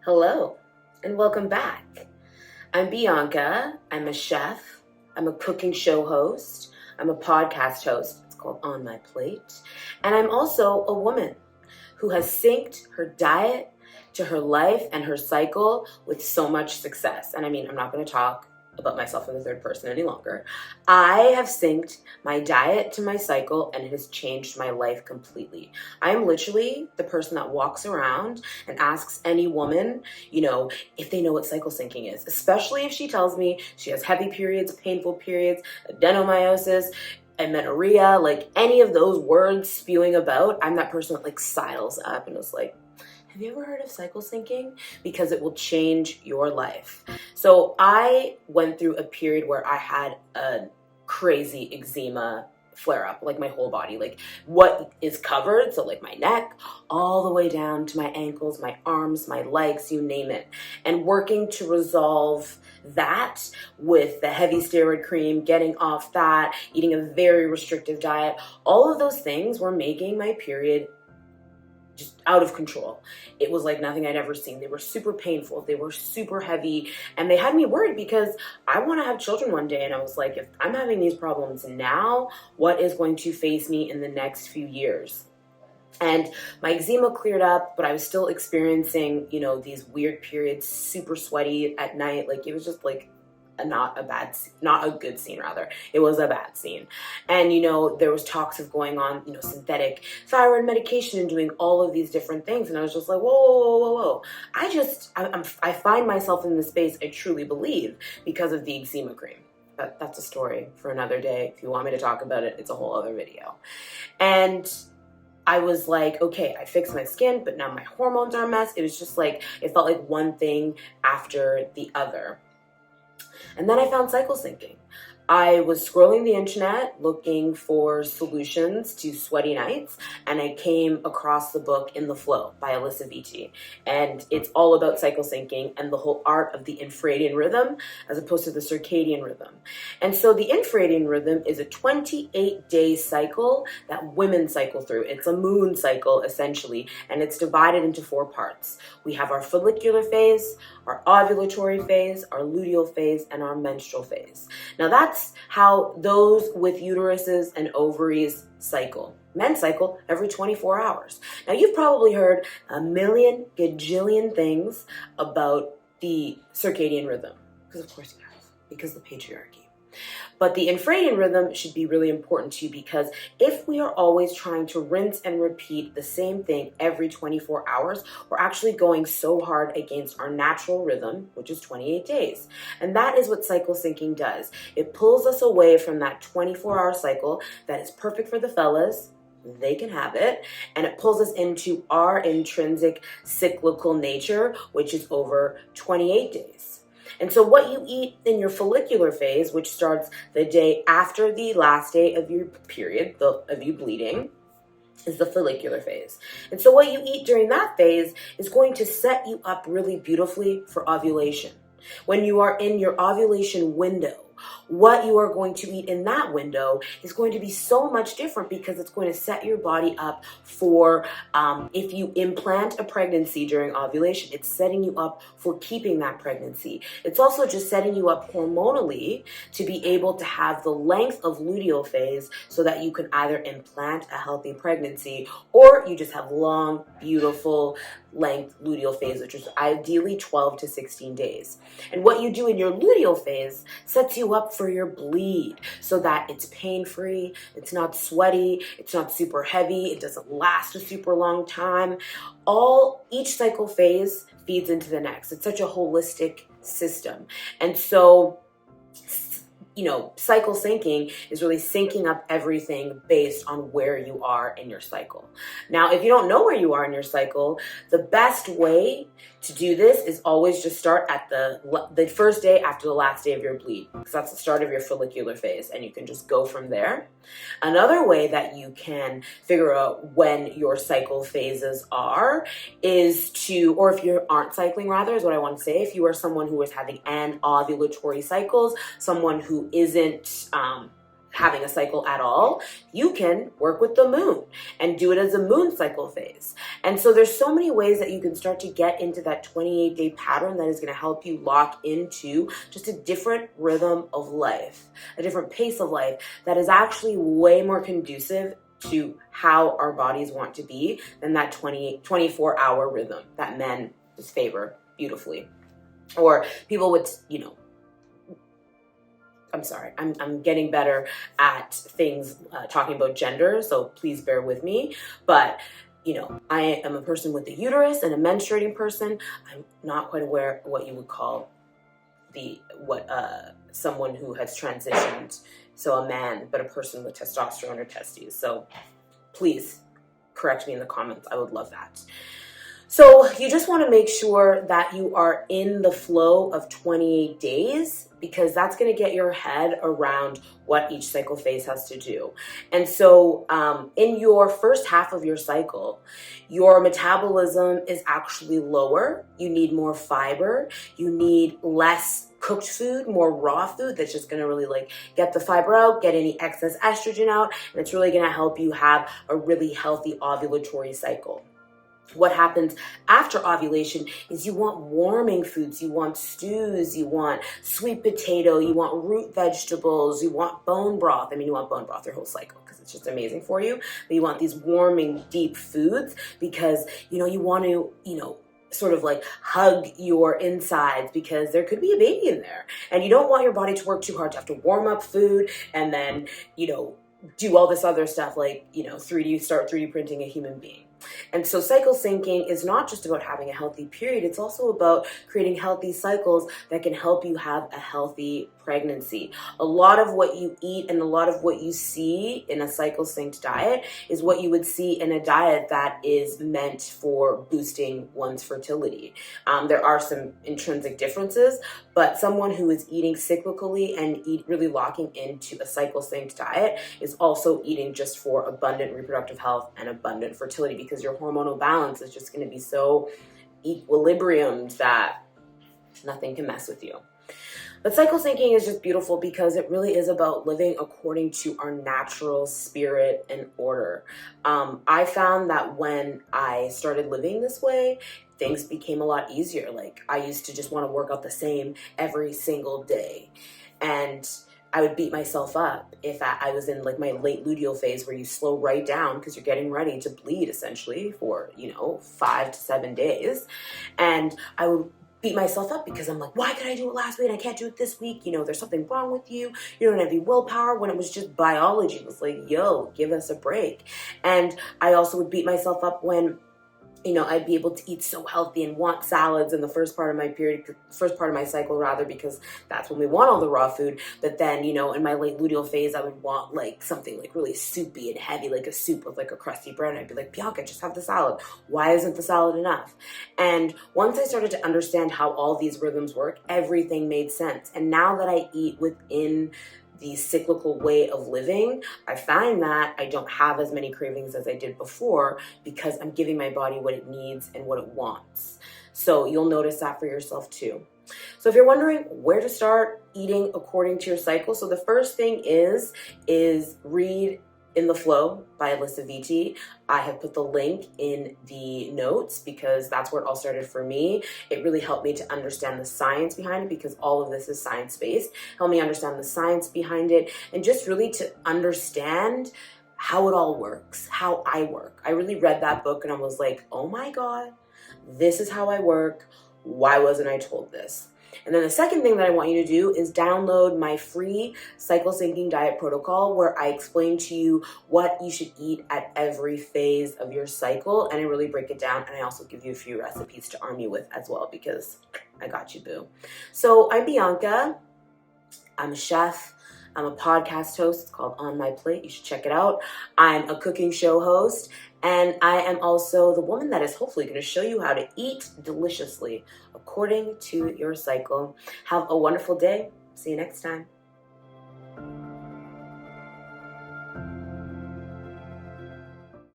Hello, and welcome back. I'm Bianca. I'm a chef. I'm a cooking show host. I'm a podcast host. It's called On My Plate. And I'm also a woman who has synced her diet to her life and her cycle with so much success. And I mean, I'm not going to talk about myself in the third person any longer. I have synced my diet to my cycle, and it has changed my life completely. I am literally the person that walks around and asks any woman, if they know what cycle syncing is, especially if she tells me she has heavy periods, painful periods, adenomyosis, amenorrhea, like any of those words spewing about. I'm that person that sidles up and is like, have you ever heard of cycle syncing? Because it will change your life. So I went through a period where I had a crazy eczema flare up, like my whole body, like what is covered. So like my neck all the way down to my ankles, my arms, my legs, you name it. And working to resolve that with the heavy steroid cream, getting off that, eating a very restrictive diet, all of those things were making my period just out of control. It was like nothing I'd ever seen. They were super painful. They were super heavy. And they had me worried because I want to have children one day. And I was like, if I'm having these problems now, what is going to face me in the next few years? And my eczema cleared up, but I was still experiencing, these weird periods, super sweaty at night. Like it was just like not a good scene rather. It was a bad scene. And, there was talks of going on, synthetic thyroid medication and doing all of these different things. And I was just like, whoa. I find myself in this space I truly believe because of the eczema cream. But that's a story for another day. If you want me to talk about it, it's a whole other video. And I was like, okay, I fixed my skin, but now my hormones are a mess. It was just like, it felt like one thing after the other. And then I found cycle syncing. I was scrolling the internet looking for solutions to sweaty nights, and I came across the book In the Flow by Alyssa Vitti. And it's all about cycle syncing and the whole art of the infradian rhythm as opposed to the circadian rhythm. And so the infradian rhythm is a 28-day cycle that women cycle through. It's a moon cycle, essentially, and it's divided into 4 parts. We have our follicular phase, our ovulatory phase, our luteal phase, and our menstrual phase. Now that's how those with uteruses and ovaries cycle. Men cycle every 24 hours. Now you've probably heard a million gajillion things about the circadian rhythm, because of course you have, because of the patriarchy. But the infradian rhythm should be really important to you because if we are always trying to rinse and repeat the same thing every 24 hours, we're actually going so hard against our natural rhythm, which is 28 days. And that is what cycle syncing does. It pulls us away from that 24-hour cycle that is perfect for the fellas. They can have it. And it pulls us into our intrinsic cyclical nature, which is over 28 days. And so what you eat in your follicular phase, which starts the day after the last day of your period, of you bleeding, is the follicular phase. And so what you eat during that phase is going to set you up really beautifully for ovulation. When you are in your ovulation window, what you are going to eat in that window is going to be so much different because it's going to set your body up for, if you implant a pregnancy during ovulation, it's setting you up for keeping that pregnancy. It's also just setting you up hormonally to be able to have the length of luteal phase so that you can either implant a healthy pregnancy or you just have long, beautiful length luteal phase, which is ideally 12 to 16 days. And what you do in your luteal phase sets you up for your bleed so that it's pain-free, it's not sweaty, it's not super heavy, it doesn't last a super long time. Each cycle phase feeds into the next. It's such a holistic system. And so cycle syncing is really syncing up everything based on where you are in your cycle. Now, if you don't know where you are in your cycle, the best way to do this is always just start at the first day after the last day of your bleed, because that's the start of your follicular phase, and you can just go from there. Another way that you can figure out when your cycle phases are is or if you aren't cycling rather, is what I want to say. If you are someone who is having anovulatory cycles, someone who isn't having a cycle at all, you can work with the moon and do it as a moon cycle phase. And so there's so many ways that you can start to get into that 28-day pattern that is going to help you lock into just a different rhythm of life, a different pace of life that is actually way more conducive to how our bodies want to be than that 24-hour rhythm that men just favor beautifully. Or people would, I'm sorry, I'm getting better at things, talking about gender, so please bear with me. But, I am a person with a uterus and a menstruating person. I'm not quite aware of what you would call someone who has transitioned. So a man, but a person with testosterone or testes. So please correct me in the comments. I would love that. So you just want to make sure that you are in the flow of 28 days, because that's going to get your head around what each cycle phase has to do. And so in your first half of your cycle, your metabolism is actually lower. You need more fiber. You need less cooked food, more raw food that's just going to really get the fiber out, get any excess estrogen out, and it's really going to help you have a really healthy ovulatory cycle. What happens after ovulation is you want warming foods, you want stews, you want sweet potato, you want root vegetables, you want bone broth. I mean, you want bone broth your whole cycle because it's just amazing for you. But you want these warming, deep foods because, you want to, sort of hug your insides because there could be a baby in there. And you don't want your body to work too hard to have to warm up food and then, do all this other stuff like, 3D printing a human being. And so cycle syncing is not just about having a healthy period, it's also about creating healthy cycles that can help you have a healthy pregnancy. A lot of what you eat and a lot of what you see in a cycle synced diet is what you would see in a diet that is meant for boosting one's fertility. There are some intrinsic differences, but someone who is eating cyclically and really locking into a cycle synced diet is also eating just for abundant reproductive health and abundant fertility, because your hormonal balance is just going to be so equilibriumed that nothing can mess with you. But cycle syncing is just beautiful because it really is about living according to our natural spirit and order. I found that when I started living this way, things became a lot easier. I used to just want to work out the same every single day. And I would beat myself up if I was in my late luteal phase where you slow right down because you're getting ready to bleed essentially for, 5 to 7 days. And I would beat myself up because I'm like, why could I do it last week and I can't do it this week? There's something wrong with you. You don't have any willpower, when it was just biology. It was like, yo, give us a break. And I also would beat myself up when I'd be able to eat so healthy and want salads in the first part of my cycle rather, because that's when we want all the raw food. But then, in my late luteal phase, I would want something really soupy and heavy, like a soup with a crusty bread. And I'd be like, Bianca, just have the salad. Why isn't the salad enough? And once I started to understand how all these rhythms work, everything made sense. And now that I eat within the cyclical way of living, I find that I don't have as many cravings as I did before because I'm giving my body what it needs and what it wants. So you'll notice that for yourself too. So if you're wondering where to start eating according to your cycle, so the first thing is read In the Flow by Alyssa Vitti. I have put the link in the notes because that's where it all started for me. It really helped me to understand the science behind it because all of this is science-based. Helped me understand the science behind it and just really to understand how it all works, how I work. I really read that book and I was like, oh my God, this is how I work. Why wasn't I told this? And then the second thing that I want you to do is download my free cycle syncing diet protocol where I explain to you what you should eat at every phase of your cycle. And I really break it down. And I also give you a few recipes to arm you with as well because I got you, boo. So I'm Bianca. I'm a chef. I'm a podcast host. It's called On My Plate. You should check it out. I'm a cooking show host. And I am also the woman that is hopefully going to show you how to eat deliciously according to your cycle. Have a wonderful day. See you next time.